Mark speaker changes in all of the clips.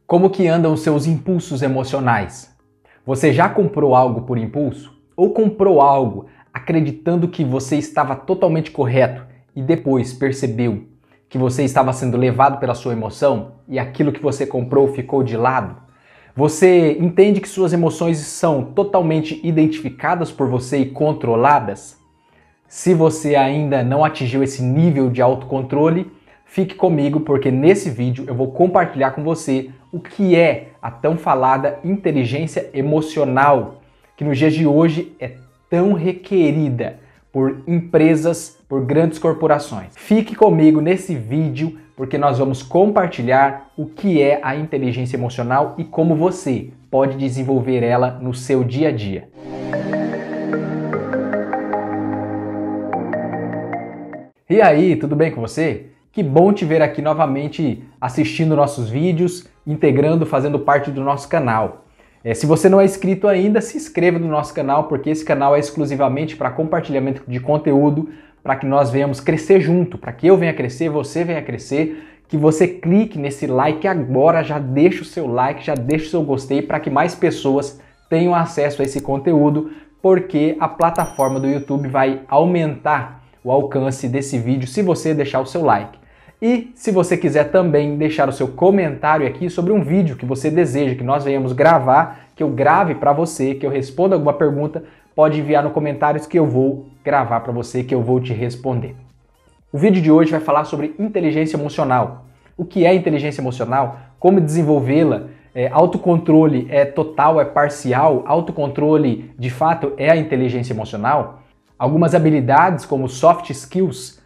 Speaker 1: Como que andam os seus impulsos emocionais? Você já comprou algo por impulso? Ou comprou algo acreditando que você estava totalmente correto e depois percebeu que você estava sendo levado pela sua emoção e aquilo que você comprou ficou de lado? Você entende que suas emoções são totalmente identificadas por você e controladas? Se você ainda não atingiu esse nível de autocontrole, fique comigo porque nesse vídeo eu vou compartilhar com você o que é a tão falada inteligência emocional, que nos dias de hoje é tão requerida por empresas, por grandes corporações. Fique comigo nesse vídeo porque nós vamos compartilhar o que é a inteligência emocional e como você pode desenvolver ela no seu dia a dia. E aí, tudo bem com você? Que bom te ver aqui novamente assistindo nossos vídeos, integrando, fazendo parte do nosso canal. Se você não é inscrito ainda, se inscreva no nosso canal, porque esse canal é exclusivamente para compartilhamento de conteúdo, para que nós venhamos crescer junto, para que eu venha crescer, você venha crescer, que você clique nesse like agora, já deixa o seu like, já deixa o seu gostei, para que mais pessoas tenham acesso a esse conteúdo, porque a plataforma do YouTube vai aumentar o alcance desse vídeo se você deixar o seu like. E se você quiser também deixar o seu comentário aqui sobre um vídeo que você deseja que nós venhamos gravar, que eu grave para você, que eu responda alguma pergunta, pode enviar no comentários que eu vou gravar para você, que eu vou te responder. O vídeo de hoje vai falar sobre inteligência emocional. O que é inteligência emocional? Como desenvolvê-la? Autocontrole é total, é parcial? Autocontrole, de fato, é a inteligência emocional? Algumas habilidades como soft skills,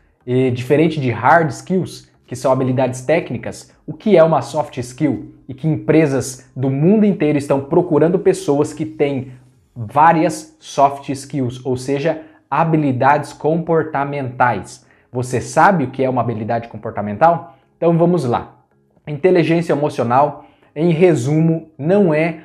Speaker 1: diferente de hard skills, que são habilidades técnicas, o que é uma soft skill? E que empresas do mundo inteiro estão procurando pessoas que têm várias soft skills, ou seja, habilidades comportamentais. Você sabe o que é uma habilidade comportamental? Então vamos lá. Inteligência emocional, em resumo, não é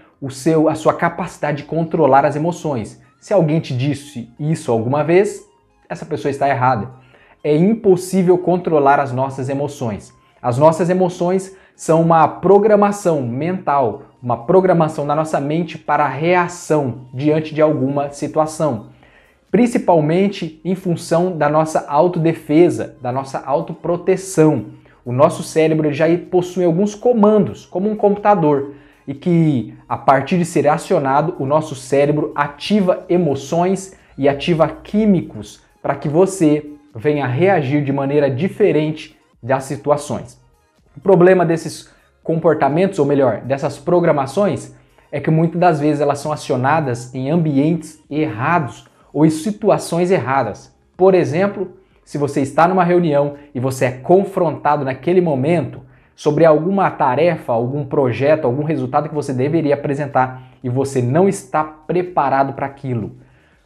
Speaker 1: a sua capacidade de controlar as emoções. Se alguém te disse isso alguma vez, essa pessoa está errada. É impossível controlar as nossas emoções. As nossas emoções são uma programação mental, uma programação na nossa mente para a reação diante de alguma situação. Principalmente em função da nossa autodefesa, da nossa autoproteção. O nosso cérebro já possui alguns comandos, como um computador, e que, a partir de ser acionado, o nosso cérebro ativa emoções e ativa químicos para que você venha reagir de maneira diferente das situações. O problema desses comportamentos, ou melhor, dessas programações, é que muitas das vezes elas são acionadas em ambientes errados ou em situações erradas. Por exemplo, se você está numa reunião e você é confrontado naquele momento sobre alguma tarefa, algum projeto, algum resultado que você deveria apresentar e você não está preparado para aquilo.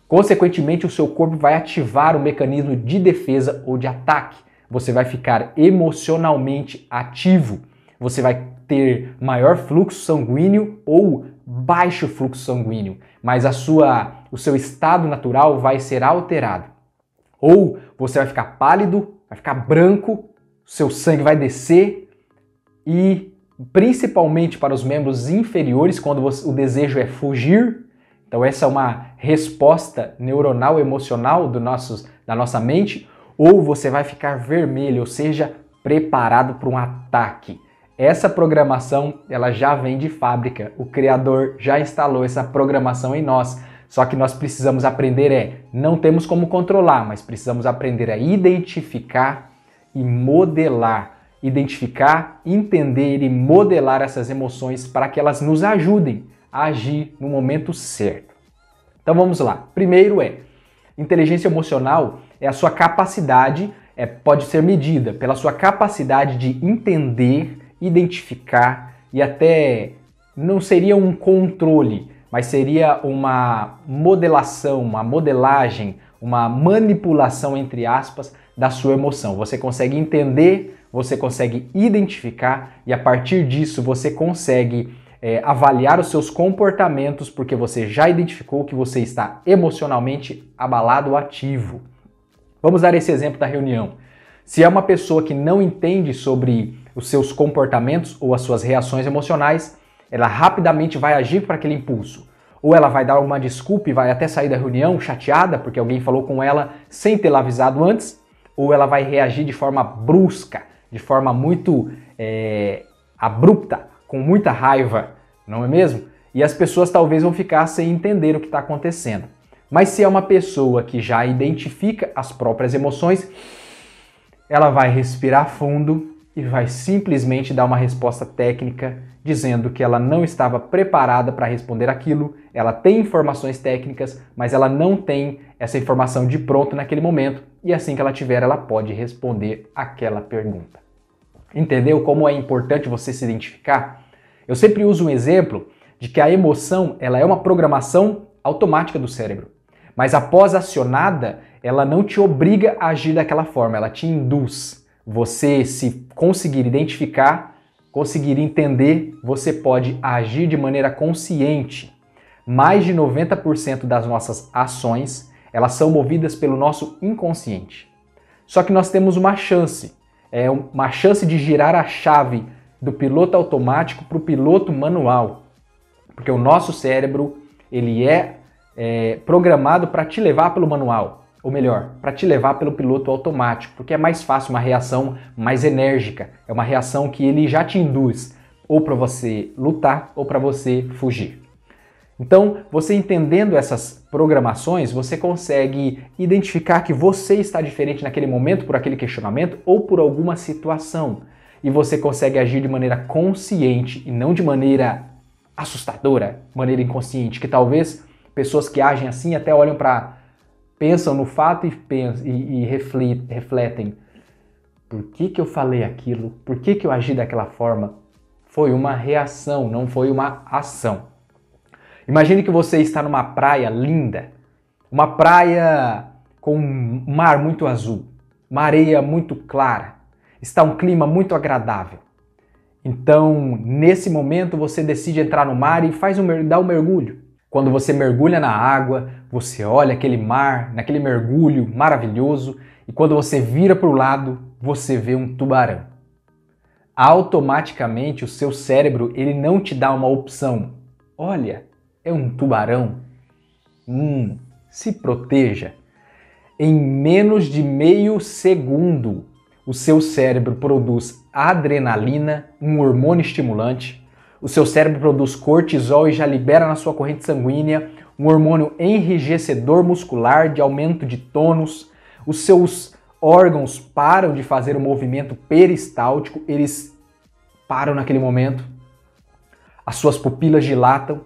Speaker 1: Consequentemente, o seu corpo vai ativar um mecanismo de defesa ou de ataque. Você vai ficar emocionalmente ativo. Você vai ter maior fluxo sanguíneo ou baixo fluxo sanguíneo, mas o seu estado natural vai ser alterado. Ou você vai ficar pálido, vai ficar branco, seu sangue vai descer e, principalmente para os membros inferiores, quando o desejo é fugir. Então essa é uma resposta neuronal emocional da nossa mente, ou você vai ficar vermelho, ou seja, preparado para um ataque. Essa programação ela já vem de fábrica, o criador já instalou essa programação em nós, só que nós precisamos aprender não temos como controlar, mas precisamos aprender a identificar e modelar. Identificar, entender e modelar essas emoções para que elas nos ajudem a agir no momento certo. Então vamos lá. Primeiro inteligência emocional é a sua capacidade, pode ser medida pela sua capacidade de entender, identificar e até não seria um controle, mas seria uma modelação, uma modelagem, uma manipulação, entre aspas, da sua emoção. Você consegue entender, você consegue identificar e a partir disso você consegue avaliar os seus comportamentos porque você já identificou que você está emocionalmente abalado ou ativo. Vamos dar esse exemplo da reunião. Se é uma pessoa que não entende sobre os seus comportamentos ou as suas reações emocionais, ela rapidamente vai agir para aquele impulso. Ou ela vai dar uma desculpa e vai até sair da reunião chateada porque alguém falou com ela sem tê-la avisado antes, ou ela vai reagir de forma brusca, de forma muito abrupta, com muita raiva, não é mesmo? E as pessoas talvez vão ficar sem entender o que está acontecendo. Mas se é uma pessoa que já identifica as próprias emoções, ela vai respirar fundo e vai simplesmente dar uma resposta técnica dizendo que ela não estava preparada para responder aquilo, ela tem informações técnicas, mas ela não tem essa informação de pronto naquele momento e assim que ela tiver, ela pode responder aquela pergunta. Entendeu como é importante você se identificar? Eu sempre uso um exemplo de que a emoção ela é uma programação automática do cérebro. Mas após acionada, ela não te obriga a agir daquela forma, ela te induz. Você, se conseguir identificar, conseguir entender, você pode agir de maneira consciente. Mais de 90% das nossas ações, elas são movidas pelo nosso inconsciente. Só que nós temos uma chance de girar a chave do piloto automático para o piloto manual. Porque o nosso cérebro, ele é programado para te levar pelo manual, ou melhor, para te levar pelo piloto automático, porque é mais fácil, uma reação mais enérgica, é uma reação que ele já te induz ou para você lutar ou para você fugir. Então, você entendendo essas programações, você consegue identificar que você está diferente naquele momento por aquele questionamento ou por alguma situação, e você consegue agir de maneira consciente e não de maneira assustadora, maneira inconsciente, que talvez pessoas que agem assim até pensam no fato e refletem. Por que eu falei aquilo? Por que eu agi daquela forma? Foi uma reação, não foi uma ação. Imagine que você está numa praia linda, uma praia com um mar muito azul, uma areia muito clara, está um clima muito agradável. Então, nesse momento, você decide entrar no mar e dá um mergulho. Quando você mergulha na água, você olha aquele mar, naquele mergulho maravilhoso, e quando você vira para o lado, você vê um tubarão. Automaticamente, o seu cérebro ele não te dá uma opção. Olha, é um tubarão. Se proteja. Em menos de meio segundo, o seu cérebro produz adrenalina, um hormônio estimulante. O seu cérebro produz cortisol e já libera na sua corrente sanguínea um hormônio enrijecedor muscular de aumento de tônus. Os seus órgãos param de fazer o movimento peristáltico, eles param naquele momento. As suas pupilas dilatam,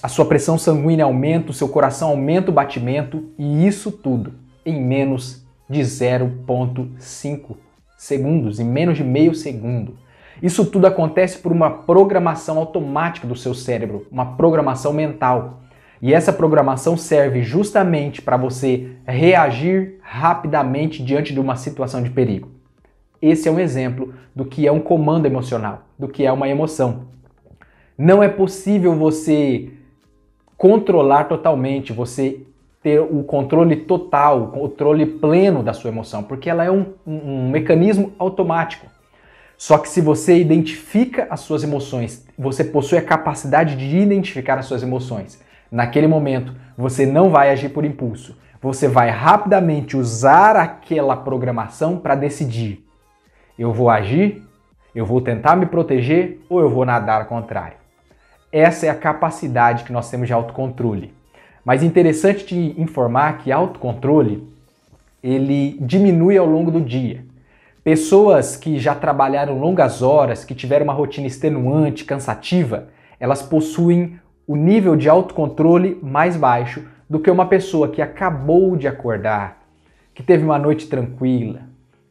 Speaker 1: a sua pressão sanguínea aumenta, o seu coração aumenta o batimento e isso tudo em menos de 0,5 segundos, em menos de meio segundo. Isso tudo acontece por uma programação automática do seu cérebro, uma programação mental. E essa programação serve justamente para você reagir rapidamente diante de uma situação de perigo. Esse é um exemplo do que é um comando emocional, do que é uma emoção. Não é possível você controlar totalmente, você ter o controle total, o controle pleno da sua emoção, porque ela é um mecanismo automático. Só que se você identifica as suas emoções, você possui a capacidade de identificar as suas emoções. Naquele momento, você não vai agir por impulso. Você vai rapidamente usar aquela programação para decidir. Eu vou agir, eu vou tentar me proteger ou eu vou nadar ao contrário. Essa é a capacidade que nós temos de autocontrole. Mas é interessante te informar que autocontrole, ele diminui ao longo do dia. Pessoas que já trabalharam longas horas, que tiveram uma rotina extenuante, cansativa, elas possuem o nível de autocontrole mais baixo do que uma pessoa que acabou de acordar, que teve uma noite tranquila,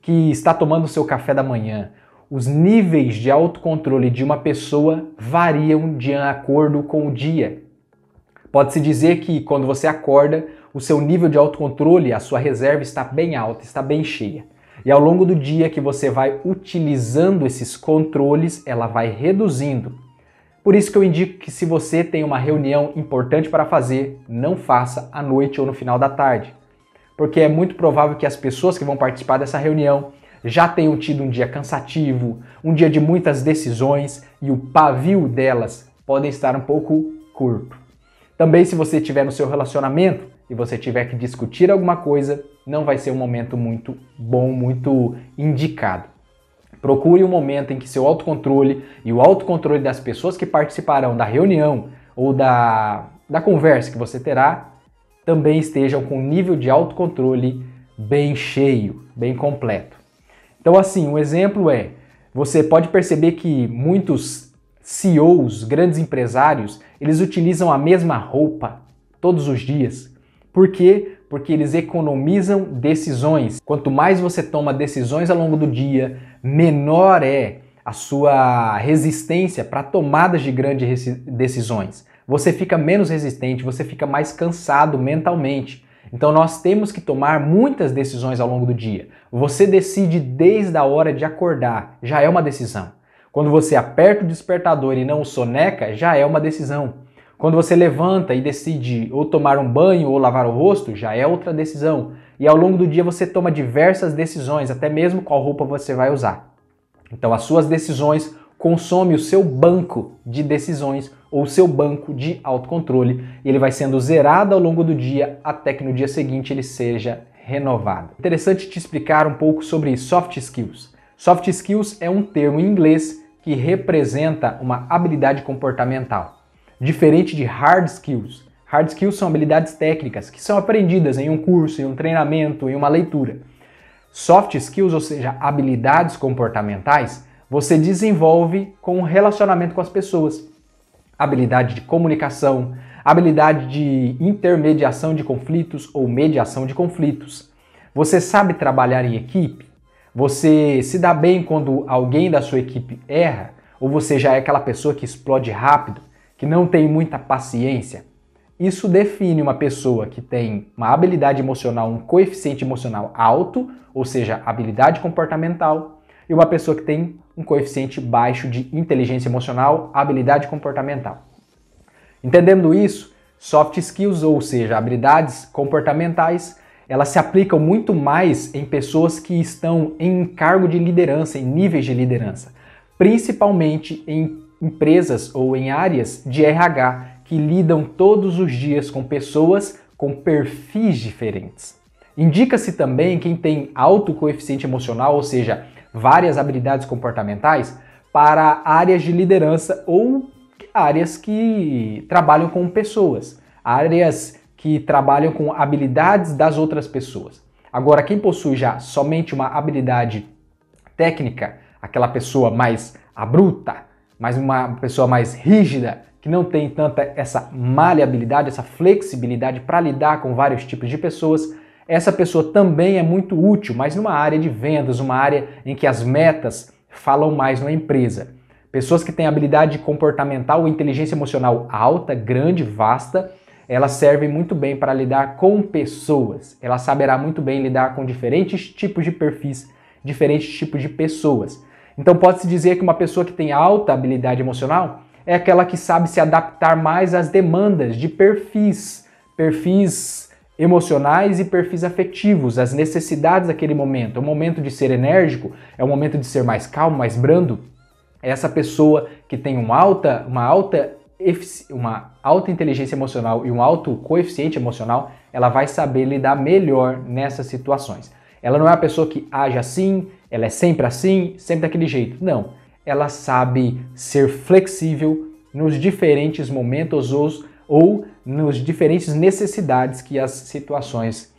Speaker 1: que está tomando o seu café da manhã. Os níveis de autocontrole de uma pessoa variam de acordo com o dia. Pode-se dizer que quando você acorda, o seu nível de autocontrole, a sua reserva está bem alta, está bem cheia. E ao longo do dia que você vai utilizando esses controles, ela vai reduzindo. Por isso que eu indico que se você tem uma reunião importante para fazer, não faça à noite ou no final da tarde. Porque é muito provável que as pessoas que vão participar dessa reunião já tenham tido um dia cansativo, um dia de muitas decisões e o pavio delas podem estar um pouco curto. Também se você estiver no seu relacionamento e você tiver que discutir alguma coisa, não vai ser um momento muito bom, muito indicado. Procure um momento em que seu autocontrole e o autocontrole das pessoas que participarão da reunião ou da conversa que você terá também estejam com um nível de autocontrole bem cheio, bem completo. Então assim, um exemplo é, você pode perceber que muitos CEOs, grandes empresários, eles utilizam a mesma roupa todos os dias. Por quê? Porque eles economizam decisões. Quanto mais você toma decisões ao longo do dia, menor é a sua resistência para tomadas de grandes decisões. Você fica menos resistente, você fica mais cansado mentalmente. Então nós temos que tomar muitas decisões ao longo do dia. Você decide desde a hora de acordar, já é uma decisão. Quando você aperta o despertador e não o soneca, já é uma decisão. Quando você levanta e decide ou tomar um banho ou lavar o rosto, já é outra decisão. E ao longo do dia você toma diversas decisões, até mesmo qual roupa você vai usar. Então as suas decisões consomem o seu banco de decisões ou o seu banco de autocontrole e ele vai sendo zerado ao longo do dia até que no dia seguinte ele seja renovado. Interessante te explicar um pouco sobre soft skills. Soft skills é um termo em inglês que representa uma habilidade comportamental. Diferente de hard skills. Hard skills são habilidades técnicas que são aprendidas em um curso, em um treinamento, em uma leitura. Soft skills, ou seja, habilidades comportamentais, você desenvolve com o relacionamento com as pessoas. Habilidade de comunicação, habilidade de intermediação de conflitos ou mediação de conflitos. Você sabe trabalhar em equipe? Você se dá bem quando alguém da sua equipe erra? Ou você já é aquela pessoa que explode rápido, que não tem muita paciência? Isso define uma pessoa que tem uma habilidade emocional, um coeficiente emocional alto, ou seja, habilidade comportamental, e uma pessoa que tem um coeficiente baixo de inteligência emocional, habilidade comportamental. Entendendo isso, soft skills, ou seja, habilidades comportamentais, elas se aplicam muito mais em pessoas que estão em cargo de liderança, em níveis de liderança, principalmente em empresas ou em áreas de RH que lidam todos os dias com pessoas com perfis diferentes. Indica-se também quem tem alto coeficiente emocional, ou seja, várias habilidades comportamentais, para áreas de liderança ou áreas que trabalham com pessoas, áreas que trabalham com habilidades das outras pessoas. Agora, quem possui já somente uma habilidade técnica, aquela pessoa mais abrupta, mas uma pessoa mais rígida, que não tem tanta essa maleabilidade, essa flexibilidade para lidar com vários tipos de pessoas, essa pessoa também é muito útil, mas numa área de vendas, uma área em que as metas falam mais na empresa. Pessoas que têm habilidade comportamental ou inteligência emocional alta, grande, vasta, elas servem muito bem para lidar com pessoas. Ela saberá muito bem lidar com diferentes tipos de perfis, diferentes tipos de pessoas. Então pode-se dizer que uma pessoa que tem alta habilidade emocional é aquela que sabe se adaptar mais às demandas de perfis emocionais e perfis afetivos, às necessidades daquele momento. É o momento de ser enérgico, é o momento de ser mais calmo, mais brando. Essa pessoa que tem uma alta inteligência emocional e um alto coeficiente emocional, ela vai saber lidar melhor nessas situações. Ela não é uma pessoa que age assim, ela é sempre assim, sempre daquele jeito. Não, ela sabe ser flexível nos diferentes momentos ou nas diferentes necessidades que as situações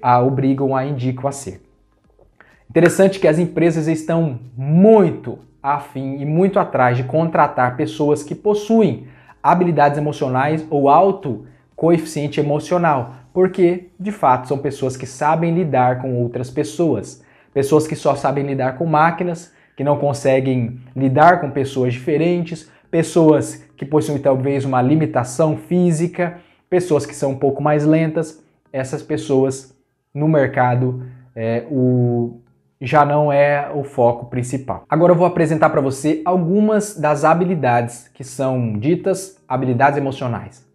Speaker 1: a obrigam, a indicam a ser. Interessante que as empresas estão muito afim e muito atrás de contratar pessoas que possuem habilidades emocionais ou alto coeficiente emocional, porque, de fato, são pessoas que sabem lidar com outras pessoas, pessoas que só sabem lidar com máquinas, que não conseguem lidar com pessoas diferentes, pessoas que possuem talvez uma limitação física, pessoas que são um pouco mais lentas. Essas pessoas no mercado já não é o foco principal. Agora eu vou apresentar para você algumas das habilidades que são ditas habilidades emocionais.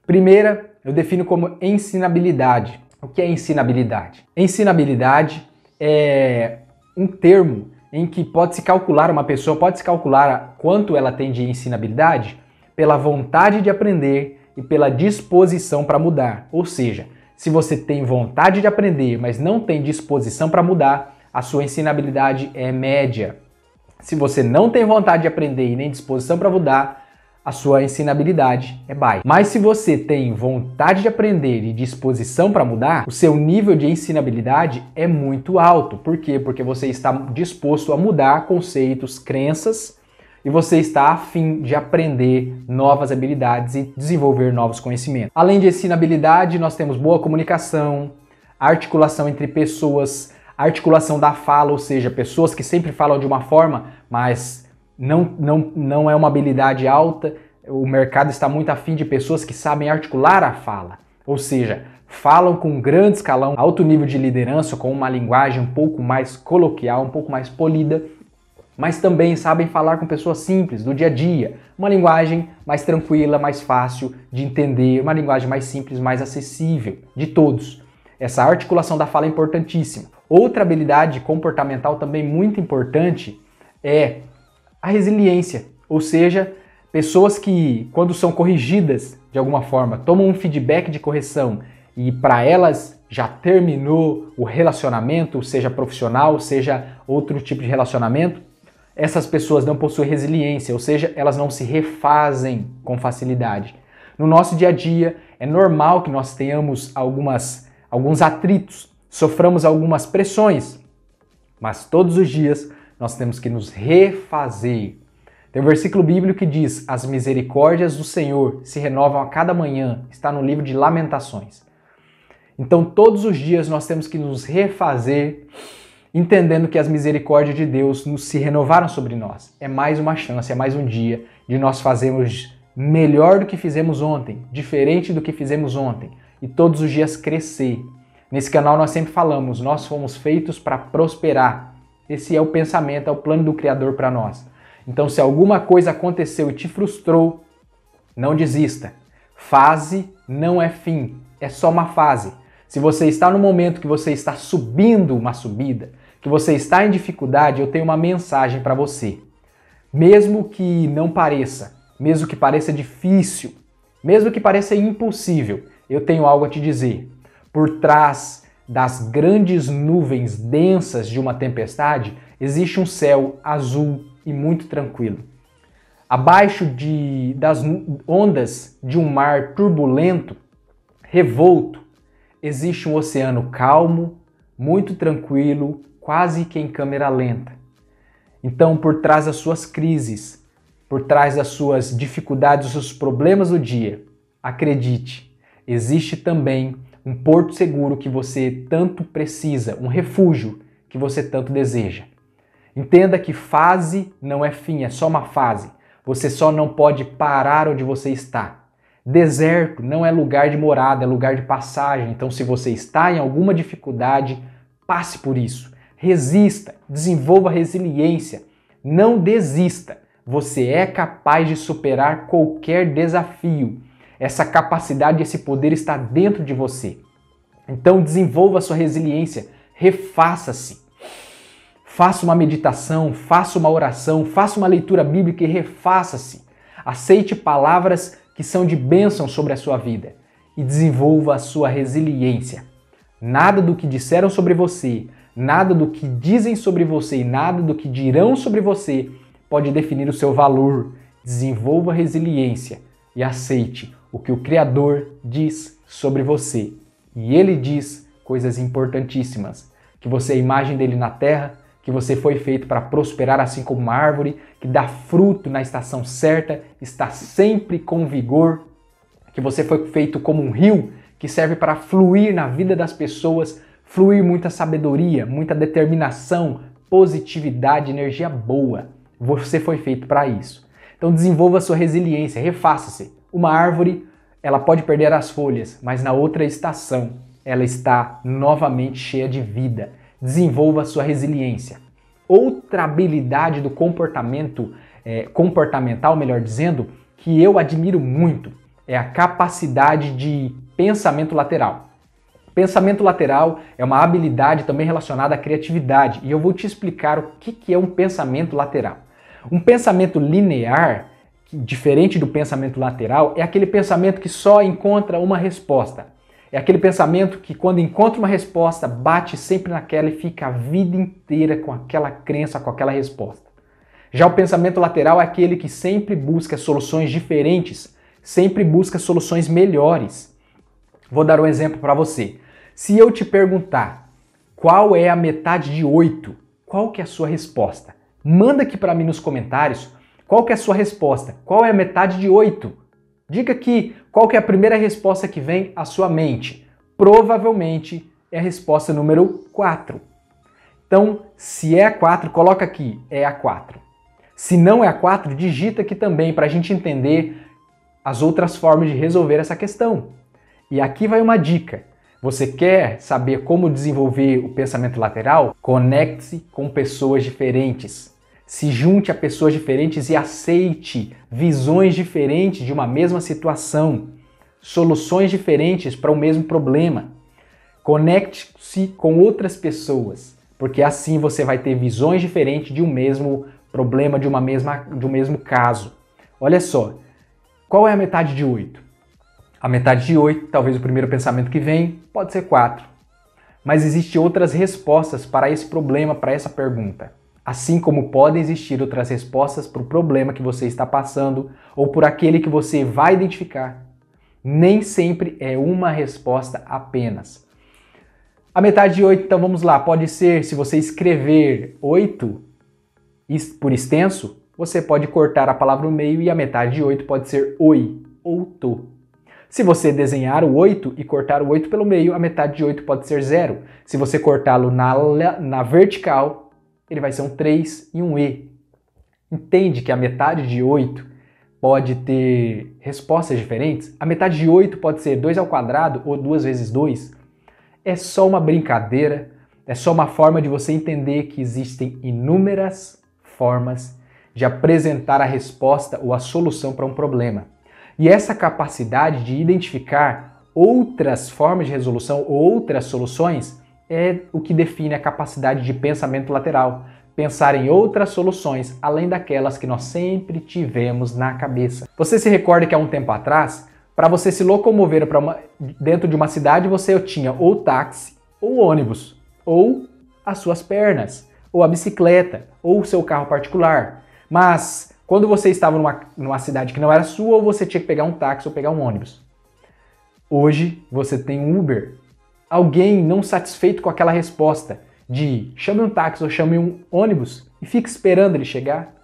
Speaker 1: Primeira, eu defino como ensinabilidade. O que é ensinabilidade? Ensinabilidade é um termo em que pode se calcular, uma pessoa pode se calcular quanto ela tem de ensinabilidade pela vontade de aprender e pela disposição para mudar. Ou seja, se você tem vontade de aprender, mas não tem disposição para mudar, a sua ensinabilidade é média. Se você não tem vontade de aprender e nem disposição para mudar, a sua ensinabilidade é baixa. Mas se você tem vontade de aprender e disposição para mudar, o seu nível de ensinabilidade é muito alto. Por quê? Porque você está disposto a mudar conceitos, crenças, e você está a fim de aprender novas habilidades e desenvolver novos conhecimentos. Além de ensinabilidade, nós temos boa comunicação, articulação entre pessoas, articulação da fala, ou seja, pessoas que sempre falam de uma forma, mas não é uma habilidade alta. O mercado está muito afim de pessoas que sabem articular a fala, ou seja, falam com grande escalão, alto nível de liderança, com uma linguagem um pouco mais coloquial, um pouco mais polida, mas também sabem falar com pessoas simples, do dia a dia, uma linguagem mais tranquila, mais fácil de entender, uma linguagem mais simples, mais acessível de todos. Essa articulação da fala é importantíssima. Outra habilidade comportamental também muito importante é a resiliência, ou seja, pessoas que, quando são corrigidas de alguma forma, tomam um feedback de correção e para elas já terminou o relacionamento, seja profissional, seja outro tipo de relacionamento, essas pessoas não possuem resiliência, ou seja, elas não se refazem com facilidade. No nosso dia a dia, é normal que nós tenhamos alguns atritos, soframos algumas pressões, mas todos os dias nós temos que nos refazer. Tem um versículo bíblico que diz: as misericórdias do Senhor se renovam a cada manhã, está no livro de Lamentações. Então todos os dias nós temos que nos refazer, entendendo que as misericórdias de Deus se renovaram sobre nós. É mais uma chance, é mais um dia de nós fazermos melhor do que fizemos ontem, diferente do que fizemos ontem, e todos os dias crescer. Nesse canal nós sempre falamos, nós fomos feitos para prosperar. Esse é o pensamento, é o plano do Criador para nós. Então, se alguma coisa aconteceu e te frustrou, não desista. Fase não é fim, é só uma fase. Se você está no momento que você está subindo uma subida, que você está em dificuldade, eu tenho uma mensagem para você. Mesmo que não pareça, mesmo que pareça difícil, mesmo que pareça impossível, eu tenho algo a te dizer. Por trás das grandes nuvens densas de uma tempestade, existe um céu azul e muito tranquilo. Abaixo das ondas de um mar turbulento, revolto, existe um oceano calmo, muito tranquilo, quase que em câmera lenta. Então, por trás das suas crises, por trás das suas dificuldades, dos seus problemas do dia, acredite, existe também um porto seguro que você tanto precisa, um refúgio que você tanto deseja. Entenda que fase não é fim, é só uma fase. Você só não pode parar onde você está. Deserto não é lugar de morada, é lugar de passagem. Então, se você está em alguma dificuldade, passe por isso. Resista, desenvolva resiliência. Não desista. Você é capaz de superar qualquer desafio. Essa capacidade, esse poder está dentro de você. Então, desenvolva a sua resiliência. Refaça-se. Faça uma meditação, faça uma oração, faça uma leitura bíblica e refaça-se. Aceite palavras que são de bênção sobre a sua vida e desenvolva a sua resiliência. Nada do que disseram sobre você, nada do que dizem sobre você e nada do que dirão sobre você pode definir o seu valor. Desenvolva resiliência e aceite o que o Criador diz sobre você. E Ele diz coisas importantíssimas, que você é a imagem dele na terra, que você foi feito para prosperar assim como uma árvore, que dá fruto na estação certa, está sempre com vigor, que você foi feito como um rio que serve para fluir na vida das pessoas, fluir muita sabedoria, muita determinação, positividade, energia boa. Você foi feito para isso. Então desenvolva a sua resiliência, refaça-se. Uma árvore, ela pode perder as folhas, mas na outra estação ela está novamente cheia de vida. Desenvolva a sua resiliência. Outra habilidade do comportamental, melhor dizendo, que eu admiro muito, é a capacidade de pensamento lateral. Pensamento lateral é uma habilidade também relacionada à criatividade e eu vou te explicar o que é um pensamento lateral. Um pensamento linear, diferente do pensamento lateral, é aquele pensamento que só encontra uma resposta. É aquele pensamento que quando encontra uma resposta, bate sempre naquela e fica a vida inteira com aquela crença, com aquela resposta. Já o pensamento lateral é aquele que sempre busca soluções diferentes, sempre busca soluções melhores. Vou dar um exemplo para você. Se eu te perguntar qual é a metade de 8, qual que é a sua resposta? Manda aqui para mim nos comentários qual que é a sua resposta. Qual é a metade de 8? Diga aqui qual que é a primeira resposta que vem à sua mente. Provavelmente é a resposta número 4. Então, se é a 4, coloca aqui, é a 4. Se não é a 4, digita aqui também para a gente entender as outras formas de resolver essa questão. E aqui vai uma dica. Você quer saber como desenvolver o pensamento lateral? Conecte-se com pessoas diferentes. Se junte a pessoas diferentes e aceite visões diferentes de uma mesma situação, soluções diferentes para o mesmo problema. Conecte-se com outras pessoas, porque assim você vai ter visões diferentes de um mesmo problema, de um mesmo caso. Olha só, qual é a metade de 8? A metade de 8, talvez o primeiro pensamento que vem, pode ser 4. Mas existem outras respostas para esse problema, para essa pergunta. Assim como podem existir outras respostas para o problema que você está passando ou por aquele que você vai identificar. Nem sempre é uma resposta apenas. A metade de 8, então vamos lá, pode ser, se você escrever 8 por extenso, você pode cortar a palavra no meio e a metade de 8 pode ser oi ou tô. Se você desenhar o 8 e cortar o 8 pelo meio, a metade de 8 pode ser 0. Se você cortá-lo na vertical, ele vai ser um 3 e um E. Entende que a metade de 8 pode ter respostas diferentes? A metade de 8 pode ser 2 ao quadrado ou 2 vezes 2. É só uma brincadeira, é só uma forma de você entender que existem inúmeras formas de apresentar a resposta ou a solução para um problema. E essa capacidade de identificar outras formas de resolução ou outras soluções é o que define a capacidade de pensamento lateral. Pensar em outras soluções além daquelas que nós sempre tivemos na cabeça. Você se recorda que há um tempo atrás, para você se locomover dentro de uma cidade, você tinha ou táxi, ou ônibus, ou as suas pernas, ou a bicicleta, ou o seu carro particular. Mas quando você estava numa cidade que não era sua, ou você tinha que pegar um táxi ou pegar um ônibus. Hoje você tem um Uber. Alguém não satisfeito com aquela resposta de chame um táxi ou chame um ônibus e fique esperando ele chegar,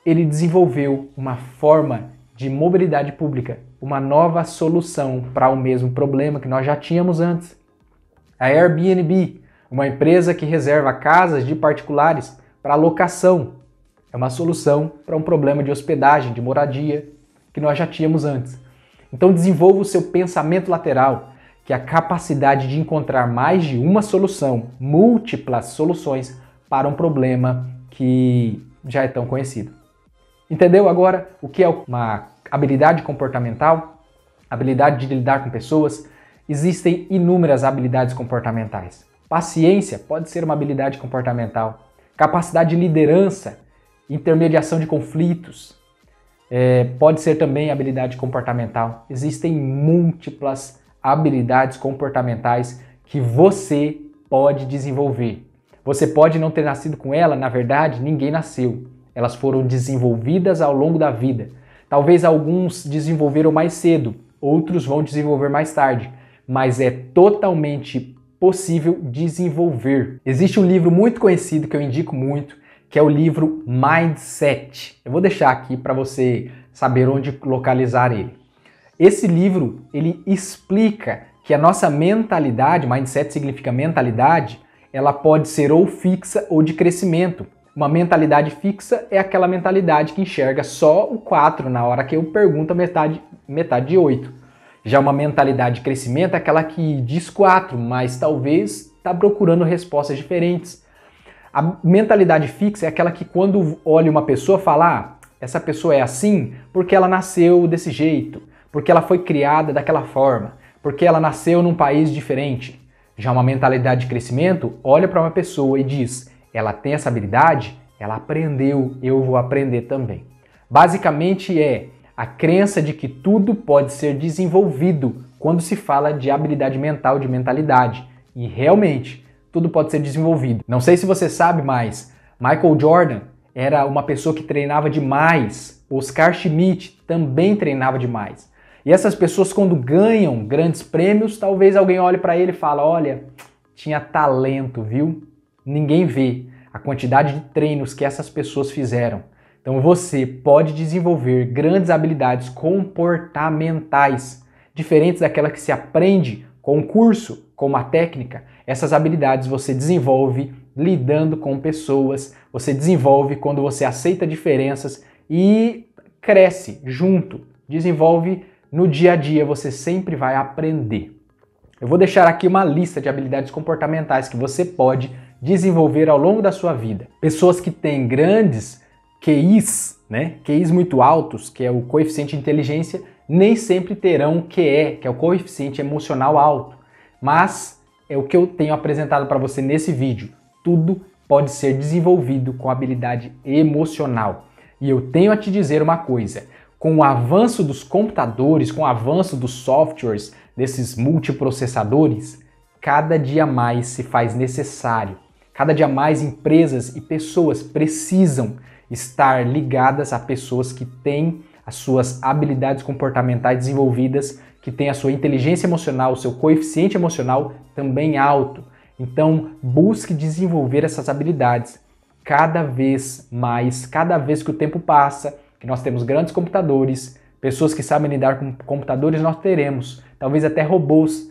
Speaker 1: ele desenvolveu uma forma de mobilidade pública, uma nova solução para o mesmo problema que nós já tínhamos antes. A Airbnb, uma empresa que reserva casas de particulares para locação. É uma solução para um problema de hospedagem, de moradia, que nós já tínhamos antes. Então desenvolva o seu pensamento lateral, que é a capacidade de encontrar mais de uma solução, múltiplas soluções para um problema que já é tão conhecido. Entendeu agora o que é uma habilidade comportamental? Habilidade de lidar com pessoas? Existem inúmeras habilidades comportamentais. Paciência pode ser uma habilidade comportamental. Capacidade de liderança, intermediação de conflitos, pode ser também habilidade comportamental. Existem múltiplas habilidades comportamentais que você pode desenvolver. Você pode não ter nascido com ela, na verdade, ninguém nasceu. Elas foram desenvolvidas ao longo da vida. Talvez alguns desenvolveram mais cedo, outros vão desenvolver mais tarde, mas é totalmente possível desenvolver. Existe um livro muito conhecido que eu indico muito, que é o livro Mindset. Eu vou deixar aqui para você saber onde localizar ele. Esse livro, ele explica que a nossa mentalidade, mindset significa mentalidade, ela pode ser ou fixa ou de crescimento. Uma mentalidade fixa é aquela mentalidade que enxerga só o 4 na hora que eu pergunto a metade de 8. Já uma mentalidade de crescimento é aquela que diz 4, mas talvez está procurando respostas diferentes. A mentalidade fixa é aquela que quando olha uma pessoa fala, essa pessoa é assim porque ela nasceu desse jeito, porque ela foi criada daquela forma, porque ela nasceu num país diferente. Já uma mentalidade de crescimento olha para uma pessoa e diz: ela tem essa habilidade, ela aprendeu, eu vou aprender também. Basicamente é a crença de que tudo pode ser desenvolvido quando se fala de habilidade mental, de mentalidade. E realmente, tudo pode ser desenvolvido. Não sei se você sabe, mas Michael Jordan era uma pessoa que treinava demais. Oscar Schmidt também treinava demais. E essas pessoas, quando ganham grandes prêmios, talvez alguém olhe para ele e fale: olha, tinha talento, viu? Ninguém vê a quantidade de treinos que essas pessoas fizeram. Então você pode desenvolver grandes habilidades comportamentais, diferentes daquela que se aprende com um curso, com uma técnica. Essas habilidades você desenvolve lidando com pessoas, você desenvolve quando você aceita diferenças e cresce junto, desenvolve no dia a dia, você sempre vai aprender. Eu vou deixar aqui uma lista de habilidades comportamentais que você pode desenvolver ao longo da sua vida. Pessoas que têm grandes QIs, QIs muito altos, que é o coeficiente de inteligência, nem sempre terão QE, que é o coeficiente emocional alto. Mas é o que eu tenho apresentado para você nesse vídeo. Tudo pode ser desenvolvido com habilidade emocional. E eu tenho a te dizer uma coisa: com o avanço dos computadores, com o avanço dos softwares, desses multiprocessadores, cada dia mais se faz necessário. Cada dia mais empresas e pessoas precisam estar ligadas a pessoas que têm as suas habilidades comportamentais desenvolvidas, que têm a sua inteligência emocional, o seu coeficiente emocional também alto. Então, busque desenvolver essas habilidades cada vez mais, cada vez que o tempo passa, que nós temos grandes computadores, pessoas que sabem lidar com computadores, nós teremos talvez até robôs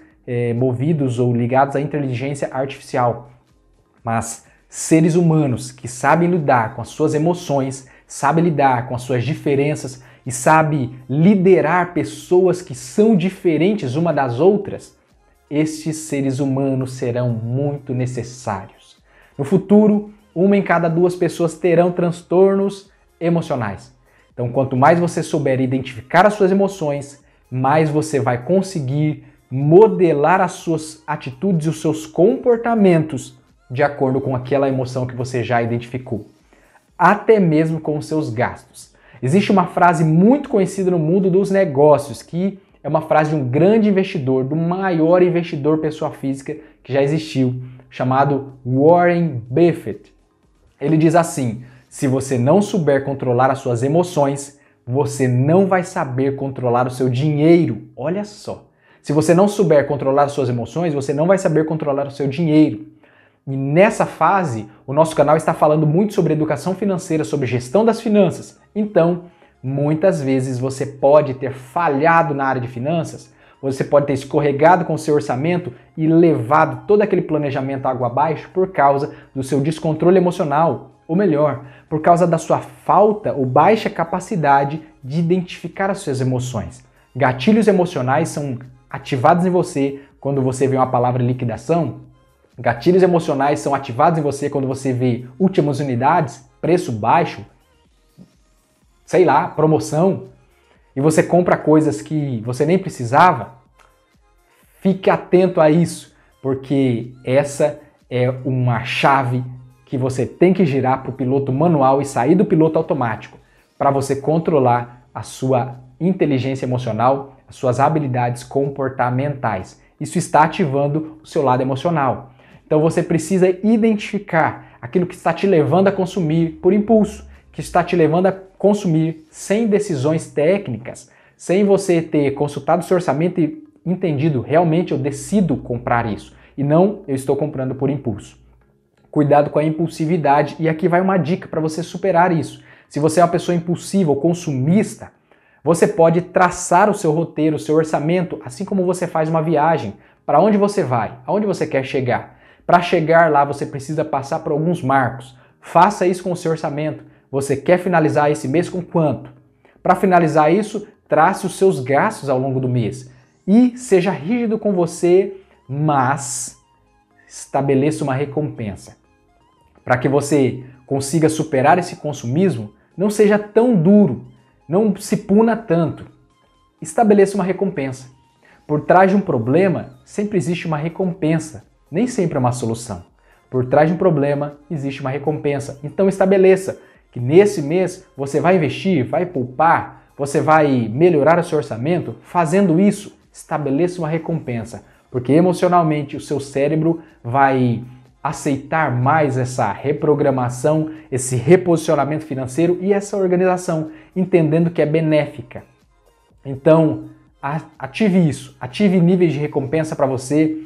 Speaker 1: movidos ou ligados à inteligência artificial. Mas seres humanos que sabem lidar com as suas emoções, sabem lidar com as suas diferenças e sabem liderar pessoas que são diferentes uma das outras, estes seres humanos serão muito necessários. No futuro, 1 em cada 2 pessoas terão transtornos emocionais. Então, quanto mais você souber identificar as suas emoções, mais você vai conseguir modelar as suas atitudes e os seus comportamentos de acordo com aquela emoção que você já identificou. Até mesmo com os seus gastos. Existe uma frase muito conhecida no mundo dos negócios, que é uma frase de um grande investidor, do maior investidor pessoa física que já existiu, chamado Warren Buffett. Ele diz assim: se você não souber controlar as suas emoções, você não vai saber controlar o seu dinheiro. Olha só. Se você não souber controlar as suas emoções, você não vai saber controlar o seu dinheiro. E nessa fase, o nosso canal está falando muito sobre educação financeira, sobre gestão das finanças. Então, muitas vezes você pode ter falhado na área de finanças, você pode ter escorregado com o seu orçamento e levado todo aquele planejamento água abaixo por causa do seu descontrole emocional. Ou melhor, por causa da sua falta ou baixa capacidade de identificar as suas emoções. Gatilhos emocionais são ativados em você quando você vê uma palavra liquidação. Gatilhos emocionais são ativados em você quando você vê últimas unidades, preço baixo, sei lá, promoção, e você compra coisas que você nem precisava. Fique atento a isso, porque essa é uma chave que você tem que girar para o piloto manual e sair do piloto automático, para você controlar a sua inteligência emocional, as suas habilidades comportamentais. Isso está ativando o seu lado emocional. Então você precisa identificar aquilo que está te levando a consumir por impulso, que está te levando a consumir sem decisões técnicas, sem você ter consultado o seu orçamento e entendido, realmente eu decido comprar isso, e não eu estou comprando por impulso. Cuidado com a impulsividade, e aqui vai uma dica para você superar isso. Se você é uma pessoa impulsiva ou consumista, você pode traçar o seu roteiro, o seu orçamento, assim como você faz uma viagem. Para onde você vai? Aonde você quer chegar? Para chegar lá, você precisa passar por alguns marcos. Faça isso com o seu orçamento. Você quer finalizar esse mês com quanto? Para finalizar isso, trace os seus gastos ao longo do mês. E seja rígido com você, mas estabeleça uma recompensa. Para que você consiga superar esse consumismo, não seja tão duro, não se puna tanto. Estabeleça uma recompensa. Por trás de um problema, sempre existe uma recompensa, nem sempre é uma solução. Por trás de um problema, existe uma recompensa. Então estabeleça que nesse mês você vai investir, vai poupar, você vai melhorar o seu orçamento. Fazendo isso, estabeleça uma recompensa, porque emocionalmente o seu cérebro vai aceitar mais essa reprogramação, esse reposicionamento financeiro e essa organização, entendendo que é benéfica. Então, ative isso, ative níveis de recompensa para você,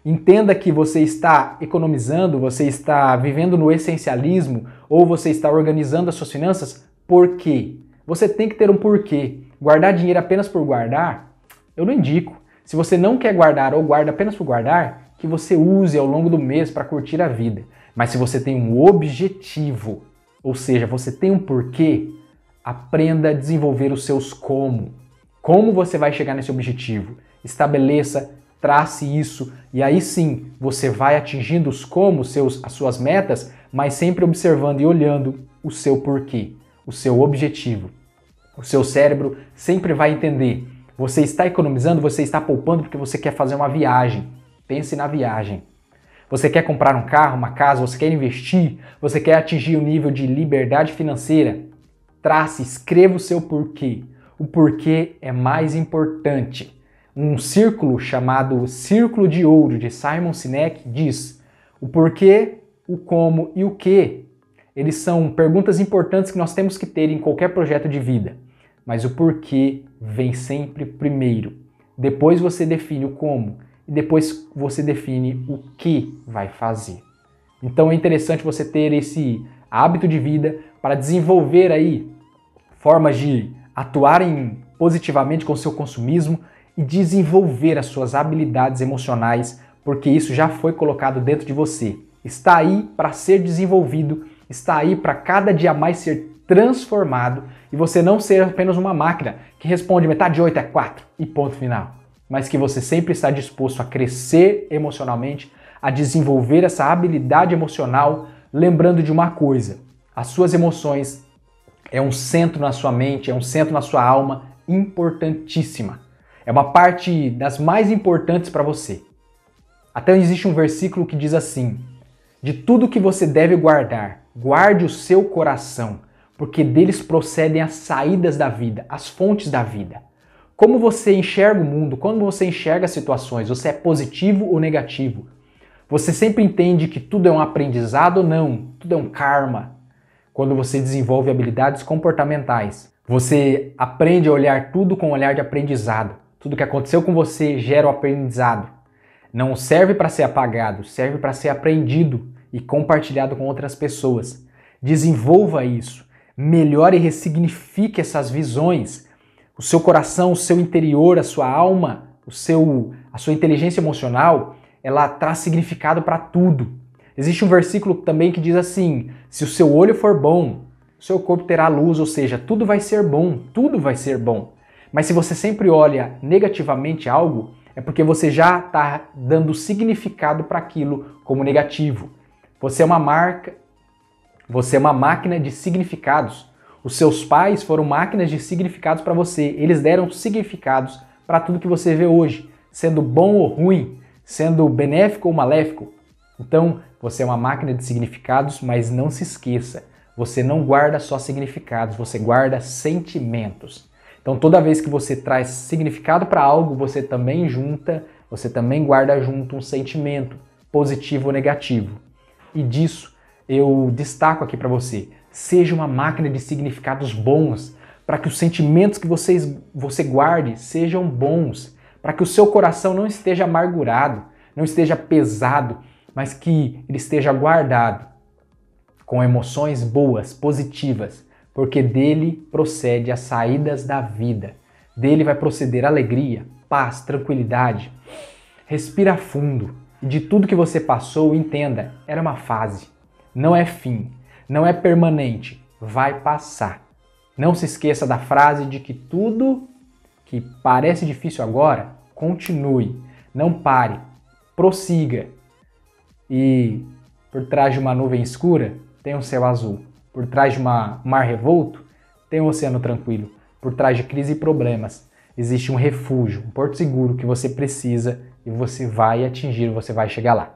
Speaker 1: entenda que você está economizando, você está vivendo no essencialismo ou você está organizando as suas finanças. Por quê? Você tem que ter um porquê. Guardar dinheiro apenas por guardar, eu não indico. Se você não quer guardar ou guarda apenas por guardar, que você use ao longo do mês para curtir a vida. Mas se você tem um objetivo, ou seja, você tem um porquê, aprenda a desenvolver os seus como. Como você vai chegar nesse objetivo? Estabeleça, trace isso e aí sim você vai atingindo os como, as suas metas, mas sempre observando e olhando o seu porquê, o seu objetivo. O seu cérebro sempre vai entender. Você está economizando, você está poupando porque você quer fazer uma viagem. Pense na viagem. Você quer comprar um carro, uma casa, você quer investir, você quer atingir o nível de liberdade financeira. Trace, escreva o seu porquê. O porquê é mais importante. Um círculo chamado Círculo de Ouro de Simon Sinek diz: o porquê, o como e o que. Eles são perguntas importantes que nós temos que ter em qualquer projeto de vida. Mas o porquê vem sempre primeiro. Depois você define o como e depois você define o que vai fazer. Então é interessante você ter esse hábito de vida para desenvolver aí formas de atuarem positivamente com o seu consumismo e desenvolver as suas habilidades emocionais, porque isso já foi colocado dentro de você. Está aí para ser desenvolvido, está aí para cada dia mais ser transformado e você não ser apenas uma máquina que responde metade de 8 é 4 e ponto final. Mas que você sempre está disposto a crescer emocionalmente, a desenvolver essa habilidade emocional, lembrando de uma coisa: as suas emoções é um centro na sua mente, é um centro na sua alma importantíssima. É uma parte das mais importantes para você. Até existe um versículo que diz assim: de tudo que você deve guardar, guarde o seu coração, porque deles procedem as saídas da vida, as fontes da vida. Como você enxerga o mundo, como você enxerga as situações, você é positivo ou negativo? Você sempre entende que tudo é um aprendizado ou não? Tudo é um karma. Quando você desenvolve habilidades comportamentais, você aprende a olhar tudo com um olhar de aprendizado. Tudo que aconteceu com você gera um aprendizado. Não serve para ser apagado, serve para ser aprendido e compartilhado com outras pessoas. Desenvolva isso, melhore e ressignifique essas visões. O seu coração, o seu interior, a sua alma, a sua inteligência emocional, ela traz significado para tudo. Existe um versículo também que diz assim: se o seu olho for bom, o seu corpo terá luz, ou seja, tudo vai ser bom, tudo vai ser bom. Mas se você sempre olha negativamente algo, é porque você já está dando significado para aquilo como negativo. Você é uma máquina de significados. Os seus pais foram máquinas de significados para você. Eles deram significados para tudo que você vê hoje, sendo bom ou ruim, sendo benéfico ou maléfico. Então, você é uma máquina de significados, mas não se esqueça, você não guarda só significados, você guarda sentimentos. Então, toda vez que você traz significado para algo, você também guarda junto um sentimento, positivo ou negativo. E disso eu destaco aqui para você. Seja uma máquina de significados bons, para que os sentimentos que você guarde sejam bons, para que o seu coração não esteja amargurado, não esteja pesado, mas que ele esteja guardado com emoções boas, positivas, porque dele procede as saídas da vida. Dele vai proceder alegria, paz, tranquilidade. Respira fundo e de tudo que você passou, entenda, era uma fase, não é fim. Não é permanente, vai passar. Não se esqueça da frase de que tudo que parece difícil agora, continue, não pare, prossiga. E por trás de uma nuvem escura, tem um céu azul. Por trás de um mar revolto, tem um oceano tranquilo. Por trás de crise e problemas, existe um refúgio, um porto seguro que você precisa e você vai atingir, você vai chegar lá.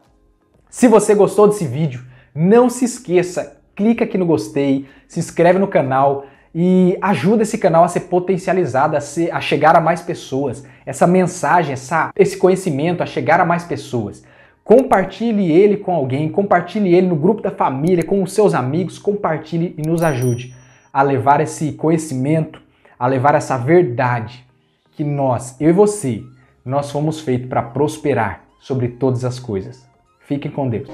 Speaker 1: Se você gostou desse vídeo, não se esqueça, clica aqui no gostei, se inscreve no canal e ajuda esse canal a ser potencializado, a chegar a mais pessoas. Essa mensagem, esse conhecimento a chegar a mais pessoas. Compartilhe ele com alguém, compartilhe ele no grupo da família, com os seus amigos, compartilhe e nos ajude a levar esse conhecimento, a levar essa verdade que nós, eu e você, nós fomos feitos para prosperar sobre todas as coisas. Fiquem com Deus.